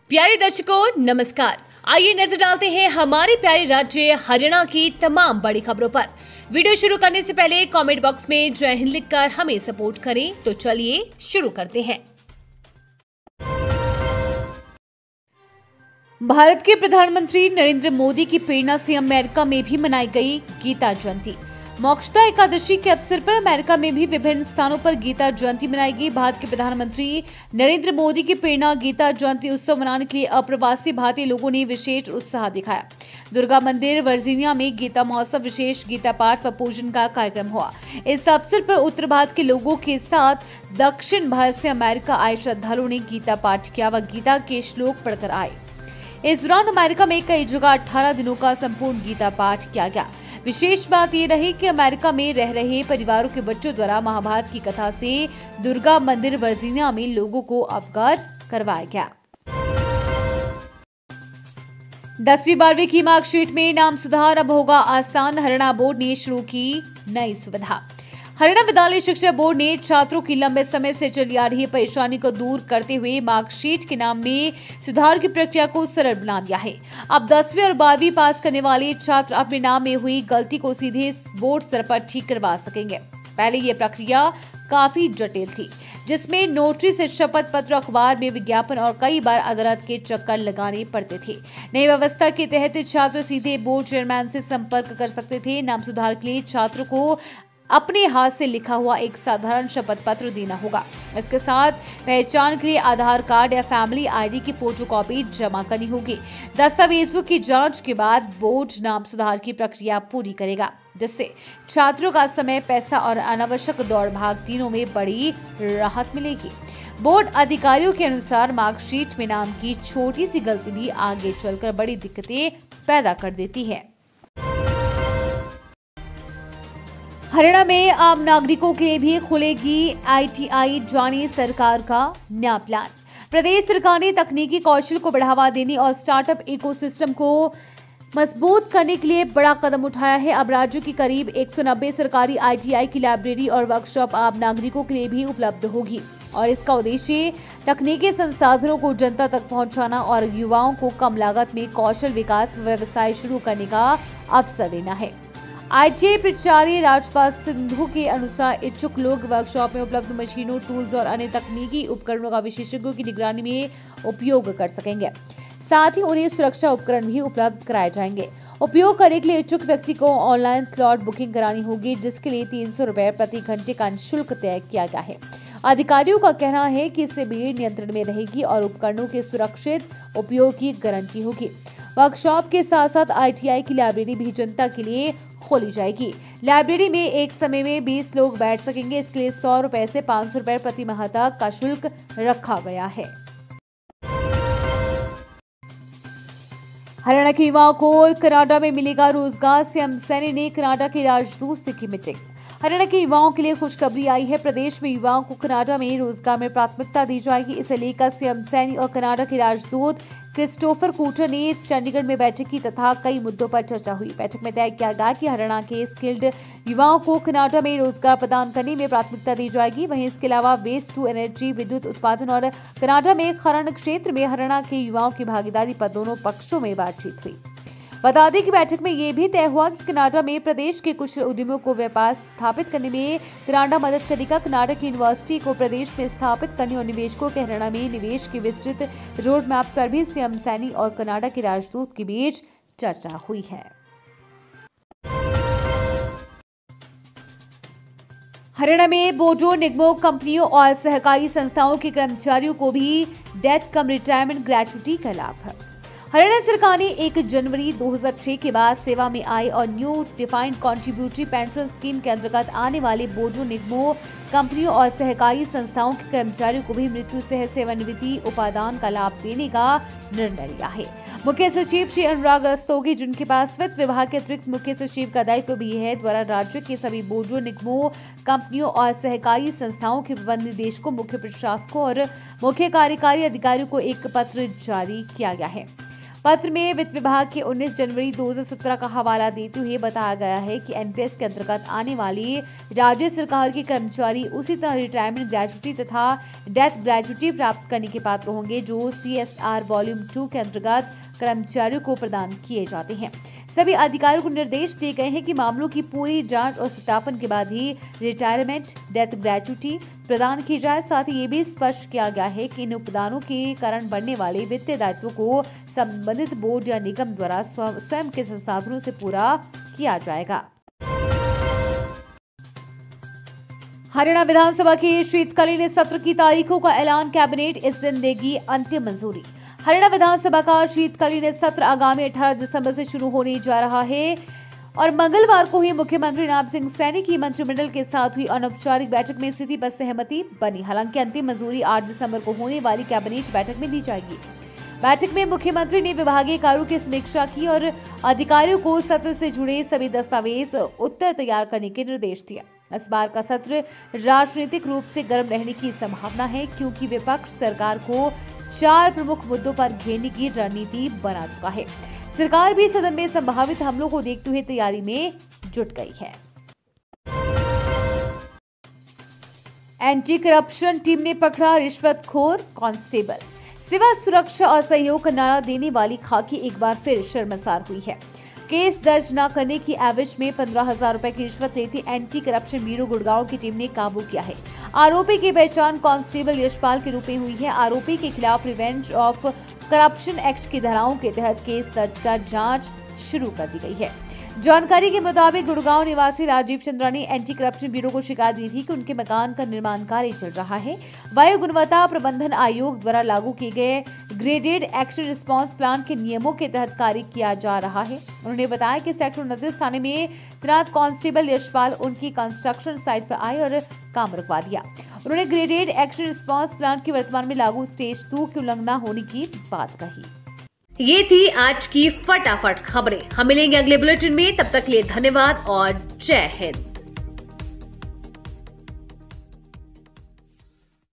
प्यारे दर्शकों नमस्कार। आइए नजर डालते हैं हमारे प्यारे राज्य हरियाणा की तमाम बड़ी खबरों पर। वीडियो शुरू करने से पहले कमेंट बॉक्स में जय हिंद लिखकर हमें सपोर्ट करें। तो चलिए शुरू करते हैं। भारत के प्रधानमंत्री नरेंद्र मोदी की प्रेरणा से अमेरिका में भी मनाई गई गीता जयंती। मोक्षदा एकादशी के अवसर पर अमेरिका में भी विभिन्न स्थानों पर गीता जयंती मनाई गई। भारत के प्रधानमंत्री नरेंद्र मोदी की प्रेरणा गीता जयंती उत्सव मनाने के लिए अप्रवासी भारतीय लोगों ने विशेष उत्साह दिखाया। दुर्गा मंदिर वर्जीनिया में गीता महोत्सव, विशेष गीता पाठ व पूजन का कार्यक्रम हुआ। इस अवसर पर उत्तर भारत के लोगों के साथ दक्षिण भारत से अमेरिका आए श्रद्धालुओं ने गीता पाठ किया व गीता के श्लोक पढ़कर आए। इस दौरान अमेरिका में कई जगह 18 दिनों का संपूर्ण गीता पाठ किया गया। विशेष बात यह रही कि अमेरिका में रह रहे परिवारों के बच्चों द्वारा महाभारत की कथा से दुर्गा मंदिर वर्जीनिया में लोगों को अवगत करवाया गया। 10वीं 12वीं की मार्कशीट में नाम सुधार अब होगा आसान। हरियाणा बोर्ड ने शुरू की नई सुविधा। हरियाणा विद्यालय शिक्षा बोर्ड ने छात्रों की लंबे समय से चली आ रही परेशानी को दूर करते हुए मार्कशीट के नाम में सुधार की प्रक्रिया को सरल बना दिया है। अब 10वीं और 12वीं पास करने वाले छात्र अपने नाम में हुई गलती को सीधे बोर्ड स्तर पर ठीक करवा सकेंगे। पहले ये प्रक्रिया काफी जटिल थी, जिसमें नोटरी से शपथ पत्र, अखबार में विज्ञापन और कई बार अदालत के चक्कर लगाने पड़ते थे। नई व्यवस्था के तहत छात्र सीधे बोर्ड चेयरमैन से संपर्क कर सकते थे। नाम सुधार के लिए छात्र को अपने हाथ से लिखा हुआ एक साधारण शपथ पत्र देना होगा। इसके साथ पहचान के लिए आधार कार्ड या फैमिली आईडी की फोटोकॉपी जमा करनी होगी। दस्तावेजों की जांच के बाद बोर्ड नाम सुधार की प्रक्रिया पूरी करेगा, जिससे छात्रों का समय, पैसा और अनावश्यक दौड़ भाग तीनों में बड़ी राहत मिलेगी। बोर्ड अधिकारियों के अनुसार मार्कशीट में नाम की छोटी सी गलती भी आगे चलकर बड़ी दिक्कतें पैदा कर देती है। हरियाणा में आम नागरिकों के लिए भी खुलेगी ITI, जाने सरकार का नया प्लान। प्रदेश सरकार ने तकनीकी कौशल को बढ़ावा देने और स्टार्टअप इकोसिस्टम को मजबूत करने के लिए बड़ा कदम उठाया है। अब राज्य की करीब 190 सरकारी ITI की लाइब्रेरी और वर्कशॉप आम नागरिकों के लिए भी उपलब्ध होगी और इसका उद्देश्य तकनीकी संसाधनों को जनता तक पहुंचाना और युवाओं को कम लागत में कौशल विकास व्यवसाय शुरू करने का अवसर देना है। ITI प्राचार्य राजपाल सिंधु के अनुसार इच्छुक लोग वर्कशॉप में उपलब्ध मशीनों, टूल्स और अन्य तकनीकी उपकरणों का विशेषज्ञों की निगरानी में उपयोग कर सकेंगे। साथ ही उन्हें सुरक्षा उपकरण भी उपलब्ध कराए जाएंगे। उपयोग करने के लिए इच्छुक व्यक्ति को ऑनलाइन स्लॉट बुकिंग करानी होगी, जिसके लिए 300 रुपए प्रति घंटे का शुल्क तय किया गया है। अधिकारियों का कहना है कि इससे भीड़ नियंत्रण में रहेगी और उपकरणों के सुरक्षित उपयोग की गारंटी होगी। वर्कशॉप के साथ साथ ITI की लाइब्रेरी भी जनता के लिए खोली जाएगी। लाइब्रेरी में एक समय में 20 लोग बैठ सकेंगे। इसके लिए 100 रुपए से 500 रुपए प्रति माह तक का शुल्क रखा गया है। हरियाणा के युवाओं को कनाडा में मिलेगा रोजगार। सीएम सैनी ने कनाडा के राजदूत से की मीटिंग। हरियाणा के युवाओं के लिए खुशखबरी आई है। प्रदेश में युवाओं को कनाडा में रोजगार में प्राथमिकता दी जाएगी। इसे लेकर सीएम सैनी और कनाडा के राजदूत क्रिस्टोफर कूटर ने चंडीगढ़ में बैठक की तथा कई मुद्दों पर चर्चा हुई। बैठक में तय किया गया कि हरियाणा के स्किल्ड युवाओं को कनाडा में रोजगार प्रदान करने में प्राथमिकता दी जाएगी। वहीं इसके अलावा वेस्ट टू एनर्जी, विद्युत उत्पादन और कनाडा में खनन क्षेत्र में हरियाणा के युवाओं की भागीदारी पर दोनों पक्षों में बातचीत हुई। बता दें कि बैठक में ये भी तय हुआ कि कनाडा में प्रदेश के कुछ उद्यमियों को व्यापार स्थापित करने में कनाडा मदद करेगा। कनाडा की यूनिवर्सिटी को प्रदेश में स्थापित करने और निवेशकों के हरियाणा में निवेश की विस्तृत रोड मैप पर भी सीएम सैनी और कनाडा के राजदूत के बीच चर्चा हुई है। हरियाणा में बोडो निगमों, कंपनियों और सहकारी संस्थाओं के कर्मचारियों को भी डेथ कम रिटायरमेंट ग्रेच्युटी का लाभ है। हरियाणा सरकार ने 1 जनवरी 2006 के बाद सेवा में आए और new defined contributory pension scheme के अंतर्गत आने वाले बोडो निगमों, कंपनियों और सहकारी संस्थाओं के कर्मचारियों को भी मृत्यु से सेवानिवृत्ति उपादान का लाभ देने का निर्णय लिया है। मुख्य सचिव श्री अनुराग रस्तोगी, जिनके पास वित्त विभाग के अतिरिक्त मुख्य सचिव का दायित्व भी है, द्वारा राज्य के सभी बोडो निगमों, कंपनियों और सहकारी संस्थाओं के प्रबंध निदेशकों, मुख्य प्रशासकों और मुख्य कार्यकारी अधिकारियों को एक पत्र जारी किया गया है। पत्र में वित्त विभाग के 19 जनवरी 2017 का हवाला देते हुए बताया गया है कि एनपीएस के अंतर्गत आने वाली राज्य सरकार के कर्मचारी उसी तरह रिटायरमेंट ग्रेजुटी तथा डेथ ग्रेजुटी प्राप्त करने के पात्र होंगे जो CSR वॉल्यूम 2 के अंतर्गत कर्मचारियों को प्रदान किए जाते हैं। सभी अधिकारियों को निर्देश दिए गए हैं कि मामलों की पूरी जांच और सत्यापन के बाद ही रिटायरमेंट डेथ ग्रेजुटी प्रदान की जाए। साथ ही ये भी स्पष्ट किया गया है कि इन उपदानों के कारण बढ़ने वाले वित्तीय दायित्वों को संबंधित बोर्ड या निगम द्वारा स्वयं के संसाधनों से पूरा किया जाएगा। हरियाणा विधानसभा के शीतकालीन सत्र की तारीखों का ऐलान, कैबिनेट इस दिन देगी अंतिम मंजूरी। हरियाणा विधानसभा का शीतकालीन सत्र आगामी 18 दिसंबर से शुरू होने जा रहा है और मंगलवार को ही मुख्यमंत्री नायब सिंह सैनी की मंत्रिमंडल के साथ हुई अनौपचारिक बैठक में स्थिति पर सहमति बनी। हालांकि अंतिम मंजूरी 8 दिसंबर को होने वाली कैबिनेट बैठक में दी जाएगी। बैठक में मुख्यमंत्री ने विभागीय कार्यों की समीक्षा की और अधिकारियों को सत्र से जुड़े सभी दस्तावेज उत्तर तैयार करने के निर्देश दिए। इस बार का सत्र राजनीतिक रूप से गर्म रहने की संभावना है क्योंकि विपक्ष सरकार को 4 प्रमुख मुद्दों पर घेरने की रणनीति बना चुका है। सरकार भी सदन में संभावित हमलों को देखते हुए तैयारी में जुट गई है। एंटी करप्शन टीम ने पकड़ा रिश्वतखोर कांस्टेबल। सेवा, सुरक्षा और सहयोग का नारा देने वाली खाकी एक बार फिर शर्मसार हुई है। केस दर्ज न करने की एवज में 15,000 रुपए की रिश्वत लेती एंटी करप्शन ब्यूरो गुड़गांव की टीम ने काबू किया है। आरोपी की पहचान कांस्टेबल यशपाल के रूप में हुई है। आरोपी के खिलाफ प्रिवेंशन ऑफ करप्शन एक्ट की धाराओं के तहत केस दर्ज कर जांच शुरू कर दी गई है। जानकारी के मुताबिक गुड़गांव निवासी राजीव चंद्रा ने एंटी करप्शन ब्यूरो को शिकायत दी थी कि उनके मकान का निर्माण कार्य चल रहा है। वायु गुणवत्ता प्रबंधन आयोग द्वारा लागू किए गए ग्रेडेड एक्शन रिस्पांस प्लान के नियमों के तहत कार्य किया जा रहा है। उन्होंने बताया कि सेक्टर 29 थाने में तैनात कांस्टेबल यशपाल उनकी कंस्ट्रक्शन साइट पर आए और काम रुकवा दिया। उन्होंने ग्रेडेड एक्शन रिस्पांस प्लान की वर्तमान में लागू स्टेज 2 की उल्लंघना होने की बात कही। ये थी आज की फटाफट खबरें। हम मिलेंगे अगले बुलेटिन में, तब तक के लिए धन्यवाद और जय हिंद।